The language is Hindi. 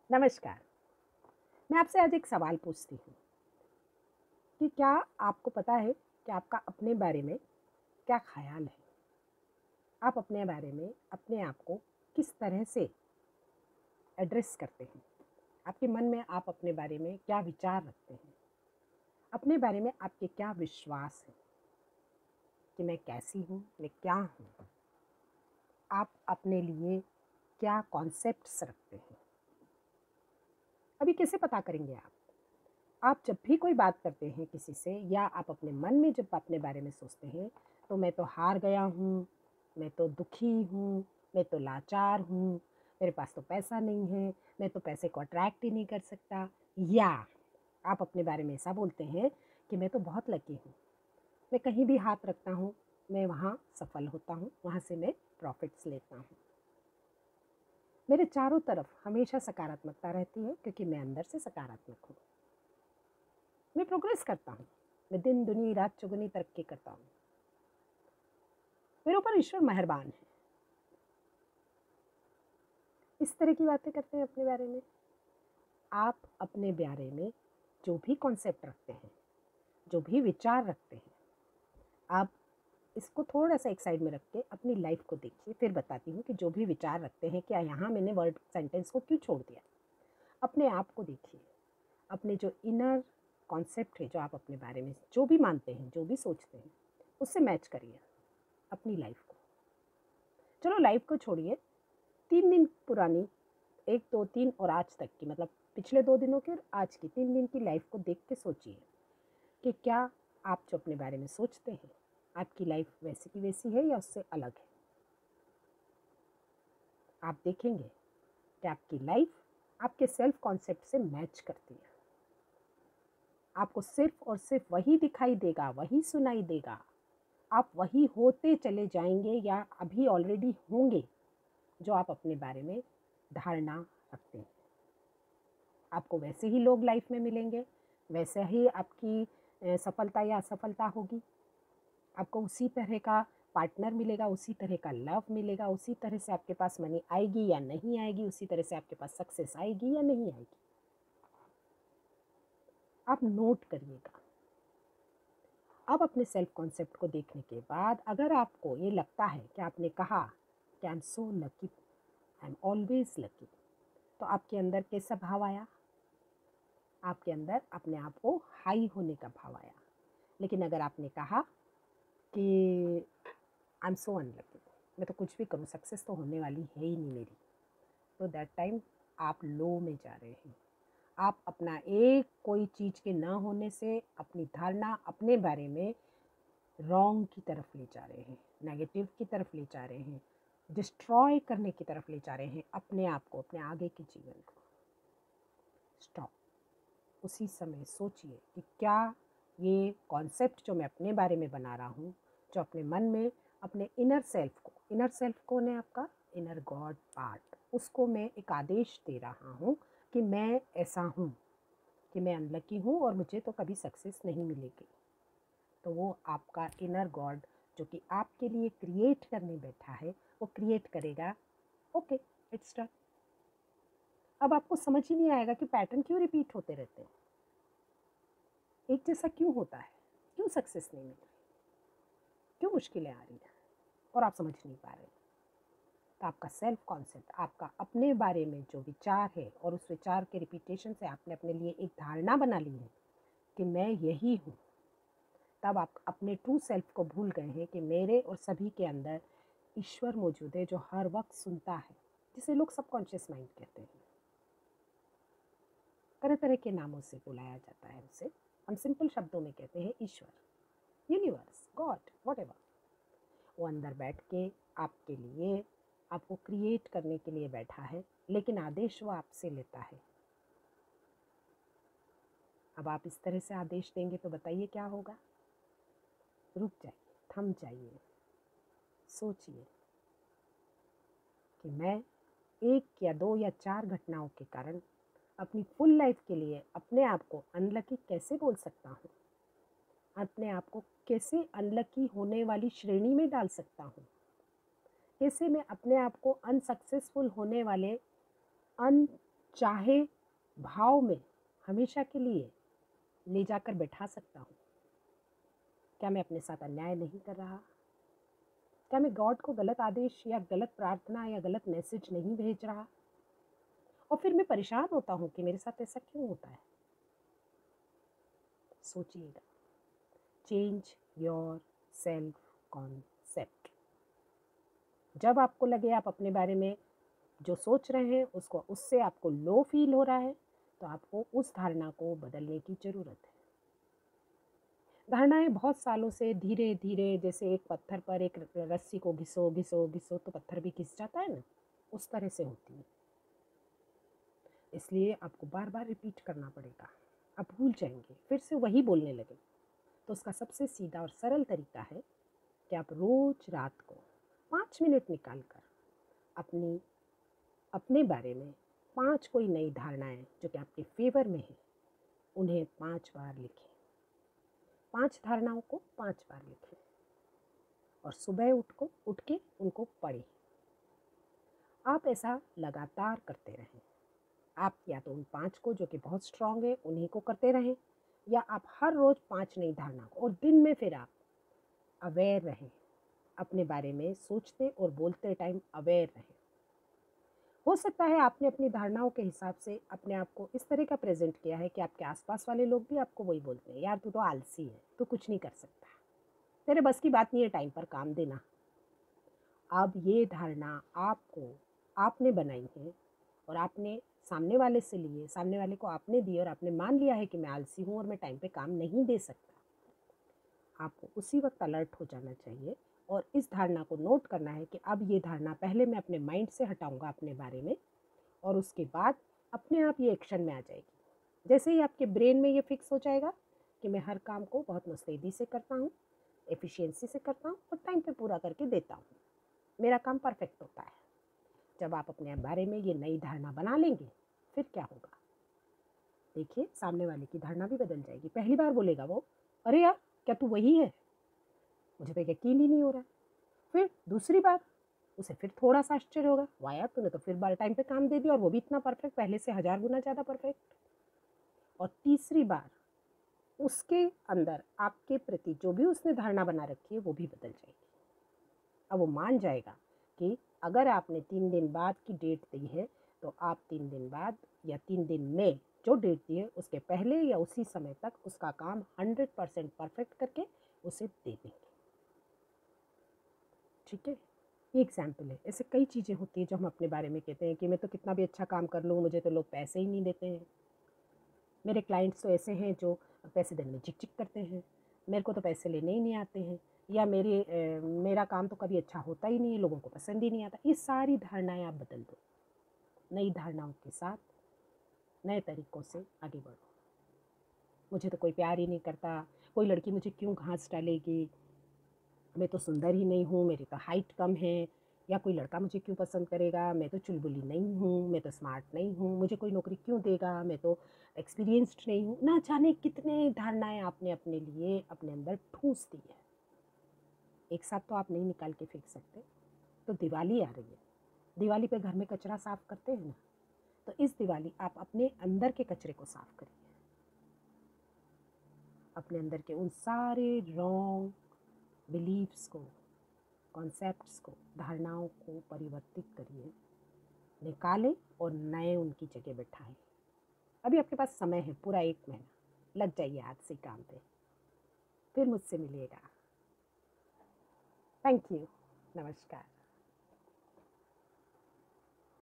नमस्कार। मैं आपसे आज एक सवाल पूछती हूँ कि क्या आपको पता है कि आपका अपने बारे में क्या ख़्याल है? आप अपने बारे में अपने आप को किस तरह से एड्रेस करते हैं? आपके मन में आप अपने बारे में क्या विचार रखते हैं? अपने बारे में आपके क्या विश्वास हैं कि मैं कैसी हूँ, मैं क्या हूँ? आप अपने लिए क्या कॉन्सेप्ट्स रखते हैं? अभी कैसे पता करेंगे आप? आप जब भी कोई बात करते हैं किसी से या आप अपने मन में जब अपने बारे में सोचते हैं तो मैं तो हार गया हूँ, मैं तो दुखी हूँ, मैं तो लाचार हूँ, मेरे पास तो पैसा नहीं है, मैं तो पैसे को अट्रैक्ट ही नहीं कर सकता। या आप अपने बारे में ऐसा बोलते हैं कि मैं तो बहुत लकी हूँ, मैं कहीं भी हाथ रखता हूँ मैं वहाँ सफल होता हूँ, वहाँ से मैं प्रॉफिट्स लेता हूँ, मेरे चारों तरफ हमेशा सकारात्मकता रहती है क्योंकि मैं अंदर से सकारात्मक हूँ, मैं प्रोग्रेस करता हूँ, मैं दिन दुनी रात चौगुनी तरक्की करता हूँ, मेरे ऊपर ईश्वर मेहरबान है। इस तरह की बातें करते हैं अपने बारे में। आप अपने बारे में जो भी कॉन्सेप्ट रखते हैं, जो भी विचार रखते हैं, आप इसको थोड़ा सा एक साइड में रख के अपनी लाइफ को देखिए। फिर बताती हूँ कि जो भी विचार रखते हैं क्या यहाँ मैंने वर्ड सेंटेंस को क्यों छोड़ दिया। अपने आप को देखिए, अपने जो इनर कॉन्सेप्ट है, जो आप अपने बारे में जो भी मानते हैं, जो भी सोचते हैं, उससे मैच करिए अपनी लाइफ को। चलो लाइफ को छोड़िए, 3 दिन पुरानी, 1, 2, 3 और आज तक की, मतलब पिछले 2 दिनों की और आज की 3 दिन की लाइफ को देख के सोचिए कि क्या आप जो अपने बारे में सोचते हैं आपकी लाइफ वैसी की वैसी है या उससे अलग है। आप देखेंगे कि आपकी लाइफ आपके सेल्फ कॉन्सेप्ट से मैच करती है। आपको सिर्फ और सिर्फ वही दिखाई देगा, वही सुनाई देगा, आप वही होते चले जाएंगे या अभी ऑलरेडी होंगे जो आप अपने बारे में धारणा रखते हैं। आपको वैसे ही लोग लाइफ में मिलेंगे, वैसे ही आपकी सफलता या असफलता होगी, आपको उसी तरह का पार्टनर मिलेगा, उसी तरह का लव मिलेगा, उसी तरह से आपके पास मनी आएगी या नहीं आएगी, उसी तरह से आपके पास सक्सेस आएगी या नहीं आएगी। आप नोट करिएगा। अब अपने सेल्फ कॉन्सेप्ट को देखने के बाद अगर आपको ये लगता है कि आपने कहा कि I am so lucky, I am always lucky, तो आपके अंदर कैसा भाव आया? आपके अंदर अपने आप को हाई होने का भाव आया। लेकिन अगर आपने कहा कि आई एम सो अनलकी, मैं तो कुछ भी करूँ सक्सेस तो होने वाली है ही नहीं मेरी, तो दैट टाइम आप लो में जा रहे हैं। आप अपना एक कोई चीज़ के ना होने से अपनी धारणा अपने बारे में रॉन्ग की तरफ ले जा रहे हैं, नेगेटिव की तरफ ले जा रहे हैं, डिस्ट्रॉय करने की तरफ ले जा रहे हैं अपने आप को, अपने आगे के जीवन को। स्टॉप। उसी समय सोचिए कि क्या ये कॉन्सेप्ट जो मैं अपने बारे में बना रहा हूँ, जो अपने मन में अपने इनर सेल्फ कौन है आपका? इनर गॉड पार्ट, उसको मैं एक आदेश दे रहा हूँ कि मैं ऐसा हूँ, कि मैं अनलकी हूँ और मुझे तो कभी सक्सेस नहीं मिलेगी। तो वो आपका इनर गॉड जो कि आपके लिए क्रिएट करने बैठा है, वो क्रिएट करेगा। Okay, it's done. अब आपको समझ ही नहीं आएगा कि पैटर्न क्यों रिपीट होते रहते हैं, एक जैसा क्यों होता है, क्यों सक्सेस नहीं मिल रही, क्यों मुश्किलें आ रही हैं और आप समझ नहीं पा रहे। तो आपका सेल्फ कॉन्सेप्ट, आपका अपने बारे में जो विचार है और उस विचार के रिपीटेशन से आपने अपने लिए एक धारणा बना ली है कि मैं यही हूँ, तब आप अपने ट्रू सेल्फ को भूल गए हैं कि मेरे और सभी के अंदर ईश्वर मौजूद है जो हर वक्त सुनता है, जिसे लोग सबकॉन्शियस माइंड कहते हैं। तरह तरह के नामों से बुलाया जाता है उसे, हम सिंपल शब्दों में कहते हैं ईश्वर, यूनिवर्स, गॉड, व्हाटएवर। वो अंदर बैठ के आपके लिए, आपको क्रिएट करने के लिए बैठा है, लेकिन आदेश वो आपसे लेता है। अब आप इस तरह से आदेश देंगे तो बताइए क्या होगा? रुक जाइए, थम जाइए, सोचिए कि मैं 1 या 2 या 4 घटनाओं के कारण अपनी फुल लाइफ के लिए अपने आप को अनलकी कैसे बोल सकता हूँ? अपने आप को कैसे अनलकी होने वाली श्रेणी में डाल सकता हूँ? कैसे मैं अपने आप को अनसक्सेसफुल होने वाले, चाहे भाव में हमेशा के लिए ले जाकर बैठा सकता हूँ? क्या मैं अपने साथ अन्याय नहीं कर रहा? क्या मैं गॉड को गलत आदेश या गलत प्रार्थना या गलत मैसेज नहीं भेज रहा? और फिर मैं परेशान होता हूँ कि मेरे साथ ऐसा क्यों होता है। सोचिएगा। Change your self concept. जब आपको लगे आप अपने बारे में जो सोच रहे हैं उससे आपको लो फील हो रहा है, तो आपको उस धारणा को बदलने की ज़रूरत है। धारणाएं बहुत सालों से धीरे धीरे, जैसे एक पत्थर पर एक रस्सी को घिसो घिसो घिसो तो पत्थर भी घिस जाता है ना, उस तरह से होती है। इसलिए आपको बार बार रिपीट करना पड़ेगा। आप भूल जाएंगे, फिर से वही बोलने लगे। तो उसका सबसे सीधा और सरल तरीका है कि आप रोज रात को 5 मिनट निकाल कर अपने बारे में 5 कोई नई धारणाएं जो कि आपके फेवर में है, उन्हें 5 बार लिखें। 5 धारणाओं को 5 बार लिखें और सुबह उठ के उनको पढ़ें। आप ऐसा लगातार करते रहें। आप या तो उन 5 को जो कि बहुत स्ट्रांग है उन्हीं को करते रहें, या आप हर रोज़ 5 नई धारणा को, और दिन में फिर आप अवेयर रहें, अपने बारे में सोचते और बोलते टाइम अवेयर रहें। हो सकता है आपने अपनी धारणाओं के हिसाब से अपने आप को इस तरह का प्रेजेंट किया है कि आपके आसपास वाले लोग भी आपको वही बोलते हैं, यार तू तो आलसी है, तू कुछ नहीं कर सकता, तेरे बस की बात नहीं है टाइम पर काम देना। अब ये धारणा आपने बनाई है और आपने सामने वाले से लिए, सामने वाले को आपने दी और आपने मान लिया है कि मैं आलसी हूँ और मैं टाइम पे काम नहीं दे सकता। आपको उसी वक्त अलर्ट हो जाना चाहिए और इस धारणा को नोट करना है कि अब ये धारणा पहले मैं अपने माइंड से हटाऊंगा अपने बारे में, और उसके बाद अपने आप ये एक्शन में आ जाएगी। जैसे ही आपके ब्रेन में ये फिक्स हो जाएगा कि मैं हर काम को बहुत मुस्तैदी से करता हूँ, एफिशिएंसी से करता हूँ और टाइम पे पूरा करके देता हूँ, मेरा काम परफेक्ट होता है। जब आप अपने बारे में ये नई धारणा बना लेंगे, फिर क्या होगा, देखिए सामने वाले की धारणा भी बदल जाएगी। पहली बार बोलेगा वो, अरे यार क्या तू वही है, मुझे तो यकीन ही नहीं हो रहा है। फिर दूसरी बार उसे फिर थोड़ा सा आश्चर्य होगा, वाह यार तूने तो फिर बार टाइम पे काम दे दिया और वो भी इतना परफेक्ट, पहले से 1000 गुना ज़्यादा परफेक्ट। और तीसरी बार उसके अंदर आपके प्रति जो भी उसने धारणा बना रखी है वो भी बदल जाएगी। अब वो मान जाएगा कि अगर आपने 3 दिन बाद की डेट दी है तो आप 3 दिन बाद या 3 दिन में जो डेट दी है उसके पहले या उसी समय तक उसका काम 100% परफेक्ट करके उसे दे देंगे। ठीक है, ये एग्जाम्पल है। ऐसे कई चीज़ें होती हैं जो हम अपने बारे में कहते हैं कि मैं तो कितना भी अच्छा काम कर लूँ, मुझे तो लोग पैसे ही नहीं देते हैं, मेरे क्लाइंट्स तो ऐसे हैं जो पैसे देने में चिक चिक करते हैं, मेरे को तो पैसे लेने ही नहीं आते हैं, या मेरा काम तो कभी अच्छा होता ही नहीं है, लोगों को पसंद ही नहीं आता। ये सारी धारणाएं आप बदल दो, नई धारणाओं के साथ नए तरीक़ों से आगे बढ़ो। मुझे तो कोई प्यार ही नहीं करता, कोई लड़की मुझे क्यों घास डालेगी, मैं तो सुंदर ही नहीं हूँ, मेरी तो हाइट कम है, या कोई लड़का मुझे क्यों पसंद करेगा, मैं तो चुलबुली नहीं हूँ, मैं तो स्मार्ट नहीं हूँ, मुझे कोई नौकरी क्यों देगा, मैं तो एक्सपीरियंस्ड नहीं हूँ। ना जाने कितने धारणाएं आपने अपने लिए अपने अंदर ठूस दी है। एक साथ तो आप नहीं निकाल के फेंक सकते। तो दिवाली आ रही है, दिवाली पे घर में कचरा साफ करते हैं ना, तो इस दिवाली आप अपने अंदर के कचरे को साफ करिए, अपने अंदर के उन सारे रॉन्ग बिलीव्स को, कॉन्सेप्ट्स को, धारणाओं को परिवर्तित करिए, निकालें और नए उनकी जगह बैठाएं। अभी आपके पास समय है, पूरा 1 महीना, लग जाइए आज से काम पे, फिर मुझसे मिलिएगा। थैंक यू, नमस्कार।